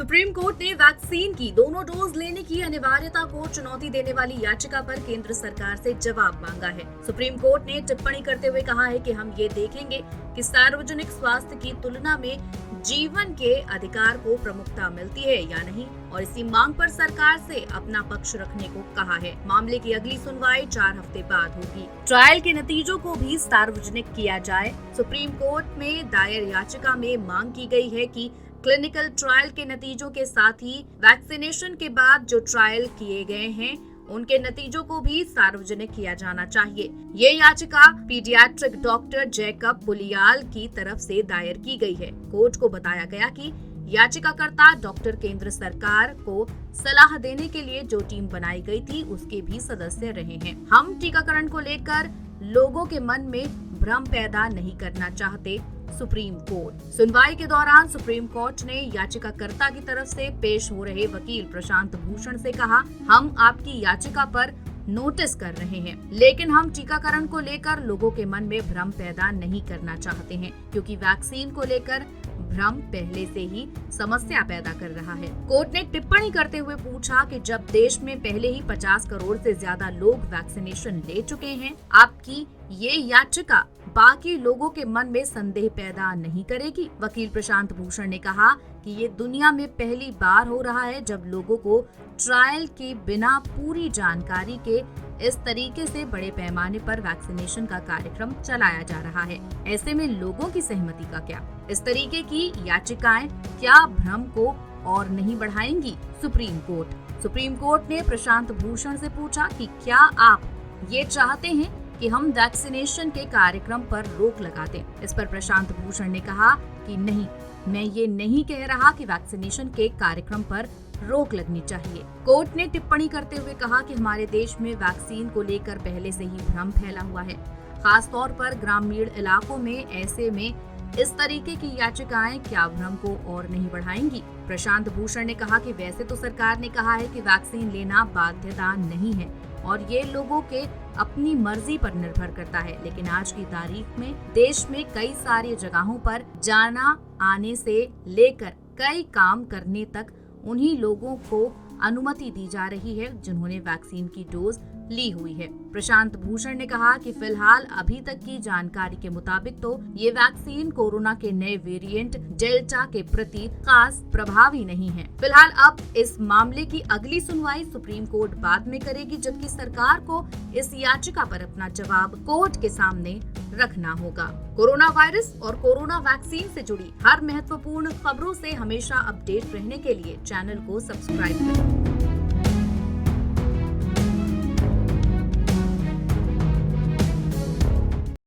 Supreme court ने vaccine की दोनों डोज लेने की अनिवार्यता को चुनौती देने वाली याचिका पर केंद्र सरकार से जवाब मांगा है। सुप्रीम कोर्ट ने टिप्पणी करते हुए कहा है कि हम ये देखेंगे कि सार्वजनिक स्वास्थ्य की तुलना में जीवन के अधिकार को प्रमुखता मिलती है या नहीं, और इसी मांग पर सरकार से अपना पक्ष रखने को कहा है। मामले की अगली सुनवाई 4 हफ्ते बाद होगी। ट्रायल के नतीजों को भी सार्वजनिक किया जाए। सुप्रीम कोर्ट में दायर याचिका में मांग की गई है कि क्लिनिकल ट्रायल के नतीजों के साथ ही वैक्सीनेशन के बाद जो ट्रायल किए गए हैं उनके नतीजों को भी सार्वजनिक किया जाना चाहिए। ये याचिका पीडियाट्रिक डॉक्टर जैकब पुलियाल की तरफ से दायर की गई है। कोर्ट को बताया गया कि याचिकाकर्ता डॉक्टर केंद्र सरकार को सलाह देने के लिए जो टीम बनाई गई थी उसके भी सदस्य रहे हैं। हम टीकाकरण को लेकर लोगों के मन में भ्रम पैदा नहीं करना चाहते। सुप्रीम कोर्ट सुनवाई के दौरान सुप्रीम कोर्ट ने याचिकाकर्ता की तरफ से पेश हो रहे वकील प्रशांत भूषण से कहा, हम आपकी याचिका पर नोटिस कर रहे हैं, लेकिन हम टीकाकरण को लेकर लोगों के मन में भ्रम पैदा नहीं करना चाहते हैं, क्योंकि वैक्सीन को लेकर भ्रम पहले से ही समस्या पैदा कर रहा है। कोर्ट ने टिप्पणी करते हुए पूछा कि जब देश में पहले ही 50 करोड़ से ज्यादा लोग वैक्सीनेशन ले चुके हैं, आपकी ये याचिका बाकी लोगों के मन में संदेह पैदा नहीं करेगी। वकील प्रशांत भूषण ने कहा कि ये दुनिया में पहली बार हो रहा है जब लोगों को ट्रायल के बिना पूरी जानकारी के इस तरीके से बड़े पैमाने पर वैक्सीनेशन का कार्यक्रम चलाया जा रहा है। ऐसे में लोगों की सहमति का क्या? इस तरीके की याचिकाएं क्या भ्रम को और नहीं बढ़ाएंगी? सुप्रीम कोर्ट ने प्रशांत भूषण से पूछा कि क्या आप ये चाहते हैं कि हम वैक्सीनेशन के कार्यक्रम पर रोक लगा दें? इस पर प्रशांत भूषण ने कहा कि नहीं, मैं ये नहीं कह रहा कि वैक्सीनेशन के कार्यक्रम पर रोक लगनी चाहिए। कोर्ट ने टिप्पणी करते हुए कहा कि हमारे देश में वैक्सीन को लेकर पहले से ही भ्रम फैला हुआ है, खास तौर पर ग्रामीण इलाकों में। ऐसे में इस तरीके की याचिकाएं क्या भ्रम को और नहीं बढ़ाएंगी? प्रशांत भूषण ने कहा कि वैसे तो सरकार ने कहा है कि वैक्सीन लेना बाध्यता नहीं है और ये लोगों के अपनी मर्जी पर निर्भर करता है, लेकिन आज की तारीख में देश में कई सारी जगहों पर जाना आने से लेकर कई काम करने तक उन्हीं लोगों को अनुमति दी जा रही है जिन्होंने वैक्सीन की डोज ली हुई है। प्रशांत भूषण ने कहा कि फिलहाल अभी तक की जानकारी के मुताबिक तो ये वैक्सीन कोरोना के नए वेरिएंट डेल्टा के प्रति खास प्रभावी नहीं है। फिलहाल अब इस मामले की अगली सुनवाई सुप्रीम कोर्ट बाद में करेगी, जबकि सरकार को इस याचिका पर अपना जवाब कोर्ट के सामने रखना होगा। कोरोना वायरस और कोरोना वैक्सीन से जुड़ी हर महत्वपूर्ण खबरों से हमेशा अपडेट रहने के लिए चैनल को सब्सक्राइब करें।